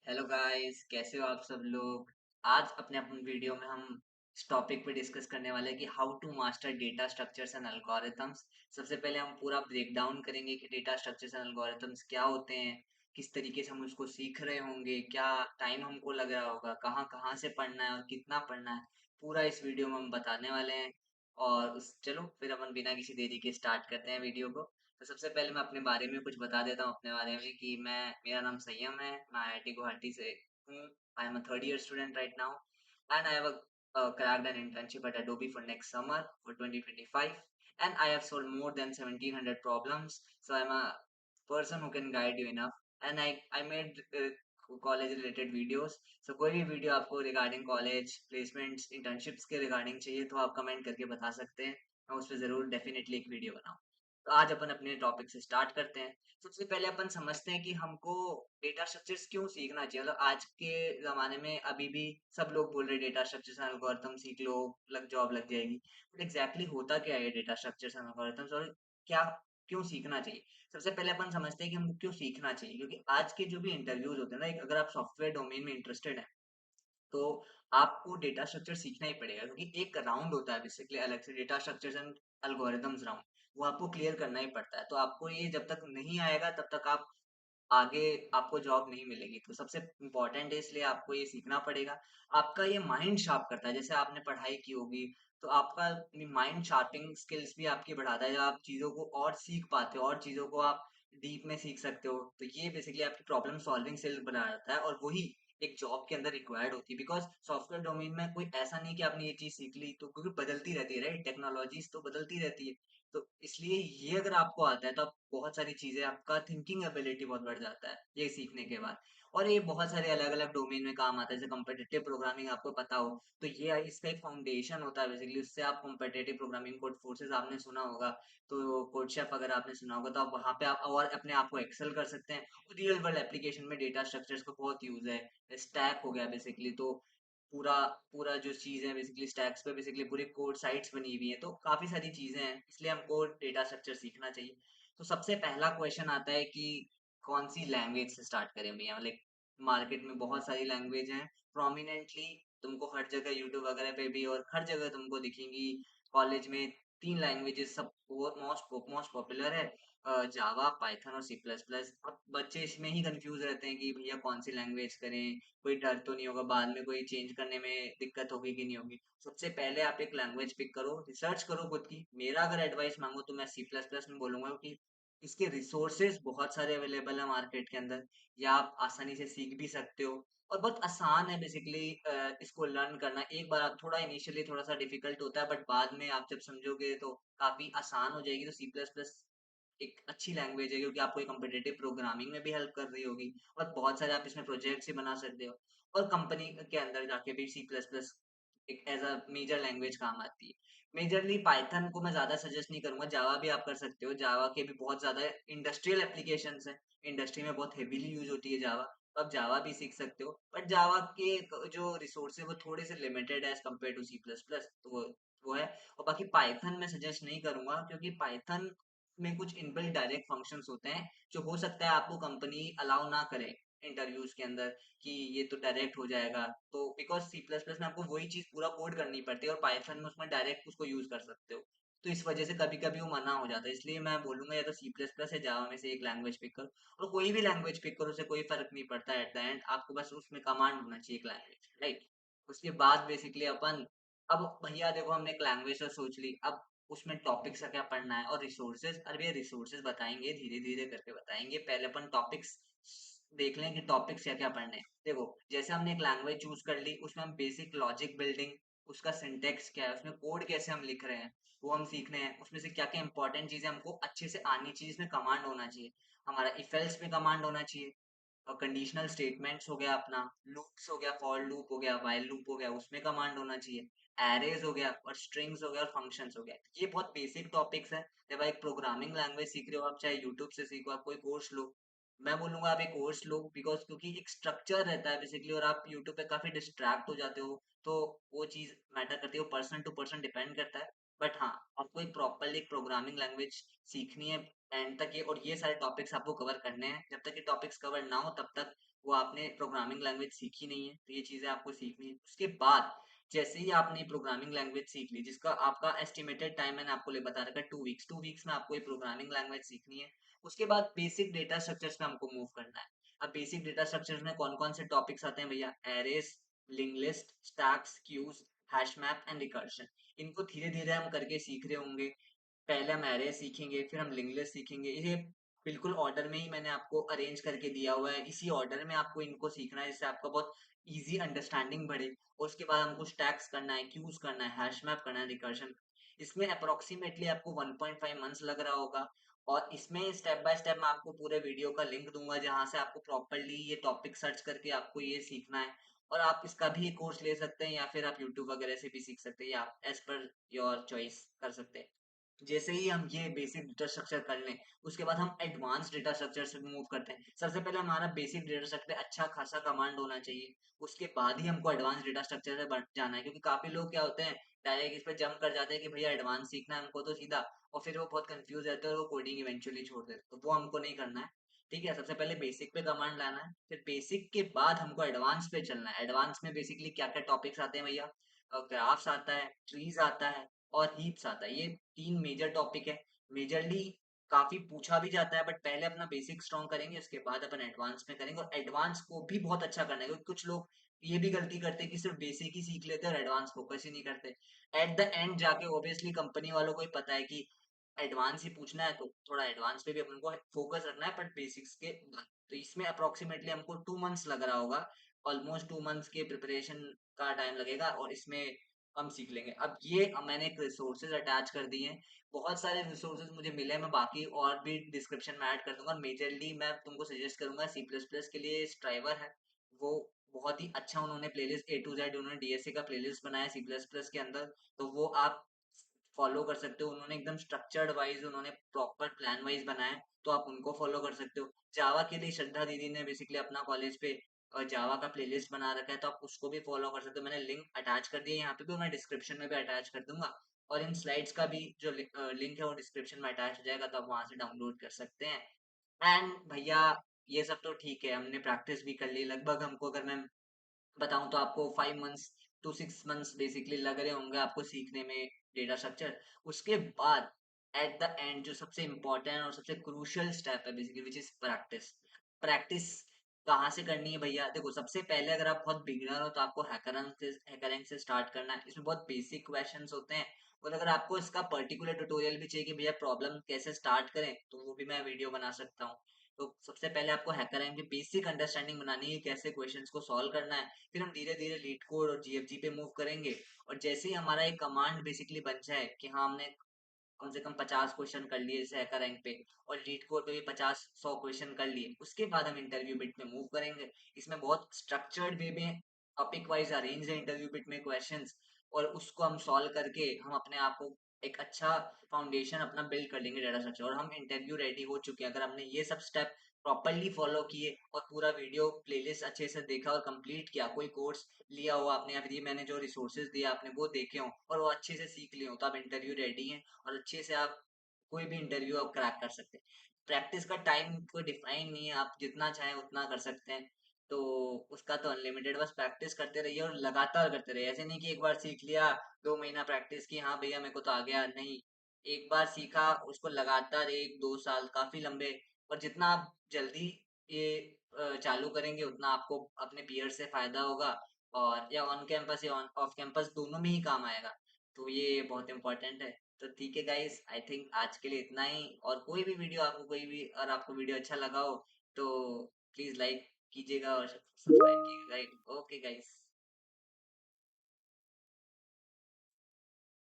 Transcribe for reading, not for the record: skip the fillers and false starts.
Hello guys, कैसे हो आप सब लोग। आज अपने अपन वीडियो में हम इस टॉपिक पे डिस्कस करने वाले हैं कि how to master data structures and algorithms. सबसे पहले हम पूरा ब्रेक डाउन करेंगे कि डेटा स्ट्रक्चर्स एंड एल्गोरिथम्स क्या होते हैं, किस तरीके से हम उसको सीख रहे होंगे, क्या टाइम हमको लग रहा होगा, कहाँ कहाँ से पढ़ना है और कितना पढ़ना है। पूरा इस वीडियो में हम बताने वाले हैं। और चलो फिर अपन बिना किसी देरी के स्टार्ट करते हैं वीडियो को। तो सबसे पहले मैं अपने बारे में कुछ बता देता हूँ अपने बारे में कि मेरा नाम संयम है। मैं आईआईटी गुवाहाटी से हूँ। I am a third year student right now and I have cracked an internship at Adobe for next summer for 2025, and I have solved more than 1700 problems. So I'm a person who can guide you enough, and I made college related videos. So कोई भी video आपको regarding college placements internships के regarding चाहिए तो आप comment करके बता सकते हैं। मैं उस पर जरूर डेफिनेटली एक वीडियो बनाऊँ। तो आज अपन अपने टॉपिक से स्टार्ट करते हैं। सबसे पहले अपन समझते हैं कि हमको डेटा स्ट्रक्चर्स क्यों सीखना चाहिए। मतलब आज के ज़माने में अभी भी सब लोग बोल रहे हैं डेटा स्ट्रक्चर्स एंड एल्गोरिथम सीख लो, लग जॉब लग जाएगी। बट एग्जैक्टली होता क्या है डेटा स्ट्रक्चर्स एंड एल्गोरिथम्स, और क्या क्यों सीखना चाहिए। सबसे पहले अपन समझते हैं कि हमको क्यों सीखना चाहिए, क्योंकि आज के जो भी इंटरव्यूज होते हैं ना, अगर आप सॉफ्टवेयर डोमेन में इंटरेस्टेड है तो आपको डेटा स्ट्रक्चर सीखना ही पड़ेगा, क्योंकि एक राउंड होता है बेसिकली अलग से data structures and algorithms round. वो आपको क्लियर करना ही पड़ता है। तो आपको ये जब तक नहीं आएगा तब तक आप आगे आपको जॉब नहीं मिलेगी। तो सबसे इम्पोर्टेंट है, इसलिए आपको ये सीखना पड़ेगा। आपका ये माइंड शार्प करता है। जैसे आपने पढ़ाई की होगी तो आपका माइंड शार्पिंग स्किल्स भी आपकी बढ़ाता है, जब आप चीज़ों को और सीख पाते हो और चीज़ों को आप डीप में सीख सकते हो। तो ये बेसिकली आपकी प्रॉब्लम सॉल्विंग स्किल्स बढ़ाता है, और वही एक जॉब के अंदर रिक्वायर्ड होती है। बिकॉज़ सॉफ्टवेयर डोमेन में कोई ऐसा नहीं कि आपने ये चीज़ सीख ली, तो क्योंकि बदलती रहती है, राइट? टेक्नोलॉजीज़ तो बदलती रहती है। तो इसलिए ये अगर आपको आता है तो आप बहुत सारी चीज़ें, आपका थिंकिंग एबिलिटी बहुत बढ़ जाता है ये सीखने के बाद। और ये बहुत सारे अलग-अलग डोमेन में काम आता है। जैसे कॉम्पिटिटिव प्रोग्रामिंग आपको पता हो, तो ये इसका एक फाउंडेशन होता है बेसिकली। उससे आप कॉम्पिटिटिव प्रोग्रामिंग, कोड फोर्सेस आपने सुना होगा, तो कोडशेफ अगर आपने सुना होगा, तो आप वहाँ पे आप और अपने आप को एक्सेल कर सकते हैं। रियल वर्ल्ड एप्लीकेशन में डेटा स्ट्रक्चर्स का बहुत यूज़ है। स्टैक हो गया बेसिकली, तो पूरा पूरा जो चीज़ है बेसिकली स्टैक्स पे बेसिकली पूरी कोड साइट्स बनी हुई हैं, तो काफ़ी सारी चीज़ें हैं, इसलिए हमको डेटा स्ट्रक्चर सीखना चाहिए। तो सबसे पहला क्वेश्चन आता है कि कौन-सी लैंग्वेज से स्टार्ट करें भैया? लाइक मार्केट में बहुत सारी लैंग्वेज हैं, प्रोमिनेंटली तुमको हर जगह यूट्यूब वगैरह पे भी और हर जगह तुमको दिखेंगी। कॉलेज में 3 लैंग्वेजेस सब वो मोस्ट पॉपुलर है, जावा, पाइथन और सी प्लस प्लस। अब बच्चे इसमें ही कन्फ्यूज़ रहते हैं कि भैया कौन-सी लैंग्वेज करें? कोई डर तो नहीं होगा बाद में कोई चेंज करने में दिक्कत होगी कि नहीं होगी। सबसे पहले आप एक लैंग्वेज पिक करो, रिसर्च करो खुद की। मेरा अगर एडवाइस मांगो तो मैं सी प्लस प्लस में बोलूंगा कि इसके रिसोर्सेज बहुत सारे अवेलेबल है मार्केट के अंदर, या आप आसानी से सीख भी सकते हो। और बहुत आसान है बेसिकली इसको लर्न करना। एक बार आप थोड़ा इनिशियली थोड़ा सा डिफिकल्ट होता है, बट बाद में आप जब समझोगे तो काफी आसान हो जाएगी। तो सी प्लस प्लस एक अच्छी लैंग्वेज है, क्योंकि आपको कॉम्पिटिटिव प्रोग्रामिंग में भी हेल्प कर रही होगी, और बहुत सारे आप इसमें प्रोजेक्ट्स भी बना सकते हो। और कंपनी के अंदर जाके भी सी प्लस प्लस एक एज अ मेजर लैंग्वेज काम आती है। मेजरली पाइथन को मैं ज़्यादा सजेस्ट नहीं करूँगा, जावा भी आप कर सकते हो। जावा के भी बहुत ज़्यादा इंडस्ट्रियल एप्लीकेशंस हैं, इंडस्ट्री में बहुत हेवीली यूज़ होती है जावा, तो आप जावा भी सीख सकते हो। बट जावा के जो रिसोर्स है वो थोड़े से लिमिटेड है as compare to C plus plus, तो वो है। और बाकी पाइथन मैं सजेस्ट नहीं करूँगा, क्योंकि पाइथन में कुछ इनबिल्ट डायरेक्ट फंक्शंस होते हैं, जो हो सकता है आपको कंपनी अलाउ ना करे इंटरव्यूज़ के अंदर, कि ये तो डायरेक्ट हो जाएगा। तो बिकॉज़ सी प्लस प्लस में आपको वही चीज़ पूरा कोड करनी पड़ती है, और पाइथन में उसमें डायरेक्ट उसको यूज़ कर सकते हो। तो इस वजह से कभी-कभी वो मना हो जाता है। इसलिए मैं बोलूँगा या तो सी प्लस प्लस या जावा में से एक लैंग्वेज पिक करो, और कोई भी लैंग्वेज पिक करो, उससे कोई फ़र्क नहीं पड़ता एट द एंड। आपको बस उसमें कमांड होना चाहिए एक लैंग्वेज, राइट? उसके बाद बेसिकली अपन, अब भैया देखो हमने एक लैंग्वेज तो सोच ली, अब उसमें टॉपिक्स का क्या पढ़ना है और रिसोर्सेज। अरे भैया रिसोर्सेज बताएँगे, धीरे-धीरे करके बताएँगे। पहले अपन टॉपिक्स देख लें कि टॉपिक्स क्या-क्या पढ़ने हैं। देखो, जैसे हमने एक लैंग्वेज चूज़ कर ली, उसमें हम बेसिक लॉजिक बिल्डिंग, उसका सिंटैक्स क्या है, उसमें कोड कैसे हम लिख रहे हैं, वो हम सीख रहे हैं। उसमें से क्या-क्या इंपॉर्टेंट चीज़ें हमको अच्छे से आनी चाहिए, इसमें कमांड होना चाहिए। हमारा इफ एल्स में कमांड होना चाहिए, और कंडीशनल स्टेटमेंट्स हो गया अपना, लूप्स हो गया, फॉर लूप हो गया, व्हाइल लूप हो गया, उसमें कमांड होना चाहिए। एरेज़ हो गया, और स्ट्रिंग्स हो गया, और फंक्शंस हो गया। ये बहुत बेसिक टॉपिक्स हैं। जब आप एक प्रोग्रामिंग लैंग्वेज सीख रहे हो, आप चाहे यूट्यूब से सीखो, आप कोई कोर्स लो। मैं बोलूँगा आप एक कोर्स लो, बिकॉज़ क्योंकि एक स्ट्रक्चर रहता है बेसिकली, और आप यूट्यूब पे काफ़ी डिस्ट्रैक्ट हो जाते हो, तो वो चीज़ मैटर करती है। वो पर्सन टू पर्सन डिपेंड करता है। बट हाँ, आपको एक प्रॉपर्ली एक प्रोग्रामिंग लैंग्वेज सीखनी है एंड तक ये, और ये सारे टॉपिक्स आपको कवर करने हैं। जब तक ये टॉपिक्स कवर ना हो तब तक वो आपने प्रोग्रामिंग लैंग्वेज सीखी नहीं है, तो ये चीज़ें आपको सीखनी है। उसके बाद जैसे ही आपने प्रोग्रामिंग लैंग्वेज सीख ली, जिसका आपका एस्टिमेटेड टाइम मैंने आपको बता रखा है 2 वीक्स, 2 वीक्स में आपको ये प्रोग्रामिंग लैंग्वेज सीखनी है। उसके बाद बेसिक डेटा स्ट्रक्चर्स में हमको मूव करना है। अब बेसिक डेटा स्ट्रक्चर्स में कौन-कौन से टॉपिक्स आते हैं भैया? Arrays, linked list, stacks, queues, hash map and recursion. इनको धीरे-धीरे हम करके सीख रहे होंगे। पहले हम एरे सीखेंगे, फिर हम लिंक्ड लिस्ट सीखेंगे। ये बिल्कुल ऑर्डर में ही मैंने आपको अरेंज करके दिया हुआ है। इसी ऑर्डर में आपको इनको सीखना है, जिससे आपका बहुत ईज़ी अंडरस्टैंडिंग बढ़े। और उसके बाद हमको स्टैक्स करना है, क्यूज़ करना है, हैश मैप करना है, रिकर्शन। इसमें अप्रॉक्सिमेटली आपको 1.5 मंथ्स लग रहा होगा। और इसमें स्टेप बाय स्टेप मैं आपको पूरे वीडियो का लिंक दूँगा, जहाँ से आपको प्रॉपर्ली ये टॉपिक सर्च करके आपको ये सीखना है। और आप इसका भी कोर्स ले सकते हैं, या फिर आप यूट्यूब वगैरह से भी सीख सकते हैं, या आप एज़ पर योर चॉइस कर सकते हैं। जैसे ही हम ये बेसिक डेटा स्ट्रक्चर कर लें, उसके बाद हम एडवांस डेटा स्ट्रक्चर से मूव करते हैं। सबसे पहले हमारा बेसिक डेटा स्ट्रक्चर अच्छा खासा कमांड होना चाहिए। उसके बाद ही हमको एडवांस डेटा स्ट्रक्चर से बढ़ जाना है, क्योंकि काफ़ी लोग क्या होते हैं, डायरेक्ट इस पे जंप कर जाते हैं कि भैया एडवांस सीखना है हमको तो सीधा, और फिर वो बहुत कन्फ्यूज़ रहते हैं और वो कोडिंग इवेंचुअली छोड़ देते हैं। तो वो हमको नहीं करना है। ठीक है? सबसे पहले बेसिक पे कमांड लाना है, फिर बेसिक के बाद हमको एडवांस पे चलना है। एडवांस में बेसिकली क्या-क्या टॉपिक्स आते हैं भैया? ग्राफ्स आता है, ट्रीज़ आता है और हीप्स आता है। ये 3 मेजर टॉपिक है। मेजरली काफ़ी पूछा भी जाता है, बट पहले अपना बेसिक स्ट्रॉन्ग करेंगे, उसके बाद अपन एडवांस में करेंगे, और एडवांस को भी बहुत अच्छा करना है, क्योंकि कुछ लोग ये भी गलती करते हैं कि सिर्फ बेसिक ही सीख लेते हैं और एडवांस फोकस ही नहीं करते। एट द एंड जाके ऑब्वियसली कंपनी वालों को ही पता है कि एडवांस ही पूछना है, तो थोड़ा एडवांस पे भी अपन को फोकस रखना है, बट बेसिक्स के बाद। तो इसमें अप्रोक्सीमेटली हमको 2 मंथ्स लग रहा होगा। ऑलमोस्ट 2 मंथ्स के प्रिपरेशन का टाइम लगेगा, और इसमें हम सीख लेंगे। अब ये मैंने एक रिसोर्सेज अटैच कर दिए हैं। बहुत सारे रिसोर्सेज मुझे मिले हैं, मैं बाकी और भी डिस्क्रिप्शन में ऐड कर दूँगा। मेजरली मैं तुमको सजेस्ट करूँगा, सी प्लस प्लस के लिए स्ट्राइवर है। वो बहुत ही अच्छा उन्होंने प्लेलिस्ट ए टू ज़ेड उन्होंने डीएसए का प्लेलिस्ट बनाया है सी प्लस प्लस के अंदर, तो वो आप फॉलो कर सकते हो। उन्होंने एकदम स्ट्रक्चर्ड वाइज़ उन्होंने प्रॉपर प्लान वाइज़ बनाया है, तो आप उनको फॉलो कर सकते हो। जावा के लिए श्रद्धा दीदी ने बेसिकली अपना कॉलेज पे जावा का प्लेलिस्ट बना रखा है, तो आप उसको भी फॉलो कर सकते हो। मैंने लिंक अटैच कर दिया है यहाँ पे भी, और मैं डिस्क्रिप्शन में भी अटैच कर दूँगा। और इन स्लाइड्स का भी जो लिंक है वो डिस्क्रिप्शन में अटैच हो जाएगा, तो आप वहाँ से डाउनलोड कर सकते हैं। एंड भैया, ये सब तो ठीक है, हमने प्रैक्टिस भी कर ली। लगभग हमको, अगर मैं बताऊँ, तो आपको 5 मंथ्स टू 6 मंथ्स बेसिकली लग रहे होंगे आपको सीखने में डेटा स्ट्रक्चर। उसके बाद एट द एंड जो सबसे इम्पोर्टेंट और सबसे क्रूशियल स्टेप है basically, which is practice. Practice कहाँ से करनी है भैया? देखो, सबसे पहले अगर आप बहुत बिगिनर हो, तो आपको हैकरैंक से स्टार्ट करना है। इसमें बहुत बेसिक क्वेश्चन्स होते हैं, और अगर आपको इसका पर्टिकुलर ट्यूटोरियल भी चाहिए कि भैया प्रॉब्लम कैसे स्टार्ट करें, तो वो भी मैं वीडियो बना सकता हूँ। तो सबसे पहले आपको हैकरैंक की बेसिक अंडरस्टैंडिंग बनानी है, कैसे क्वेश्चंस को सॉल्व करना है। फिर हम धीरे-धीरे लीड कोड और जीएफजी पे मूव करेंगे, और जैसे ही हमारा एक कमांड बेसिकली बन जाए कि हाँ, हमने कम से कम 50 क्वेश्चन कर लिए जैसे हैकर रैंक पे, और लीड कोड पे भी 50-100 क्वेश्चन कर लिए, उसके बाद हम इंटरव्यू बिट में मूव करेंगे। इसमें बहुत स्ट्रक्चर्ड वे में टॉपिक वाइज अरेंज है इंटरव्यू बिट में क्वेश्चंस, और उसको हम सॉल्व करके हम अपने आप को एक अच्छा फाउंडेशन अपना बिल्ड कर लेंगे डेटा स्ट्रक्चर, और हम इंटरव्यू रेडी हो चुके हैं। अगर हमने ये सब स्टेप प्रॉपर्ली फॉलो किए और पूरा वीडियो प्लेलिस्ट अच्छे से देखा और कंप्लीट किया, कोई कोर्स लिया हो आपने, या फिर ये मैंने जो रिसोर्सेज दिए आपने वो देखे हो और वो अच्छे से सीख लिए हो, तो आप इंटरव्यू रेडी हैं, और अच्छे से आप कोई भी इंटरव्यू आप क्रैक कर सकते हैं। प्रैक्टिस का टाइम कोई डिफाइन नहीं है, आप जितना चाहें उतना कर सकते हैं। तो उसका तो अनलिमिटेड, बस प्रैक्टिस करते रहिए और लगातार करते रहिए। ऐसे नहीं कि एक बार सीख लिया, 2 महीना प्रैक्टिस की, हाँ भैया मेरे को तो आ गया, नहीं। एक बार सीखा, उसको लगातार 1-2 साल काफ़ी लंबे, और जितना आप जल्दी ये चालू करेंगे, उतना आपको अपने पीयर से फ़ायदा होगा, और या ऑन कैंपस या ऑन ऑफ कैंपस दोनों में ही काम आएगा। तो ये बहुत इम्पोर्टेंट है। तो ठीक है गाइस, आई थिंक आज के लिए इतना ही। और कोई भी वीडियो आपको कोई भी अगर आपको वीडियो अच्छा लगा हो, तो प्लीज़ लाइक कीजिएगा और सब्सक्राइब कीजिएगा, राइट? Okay guys.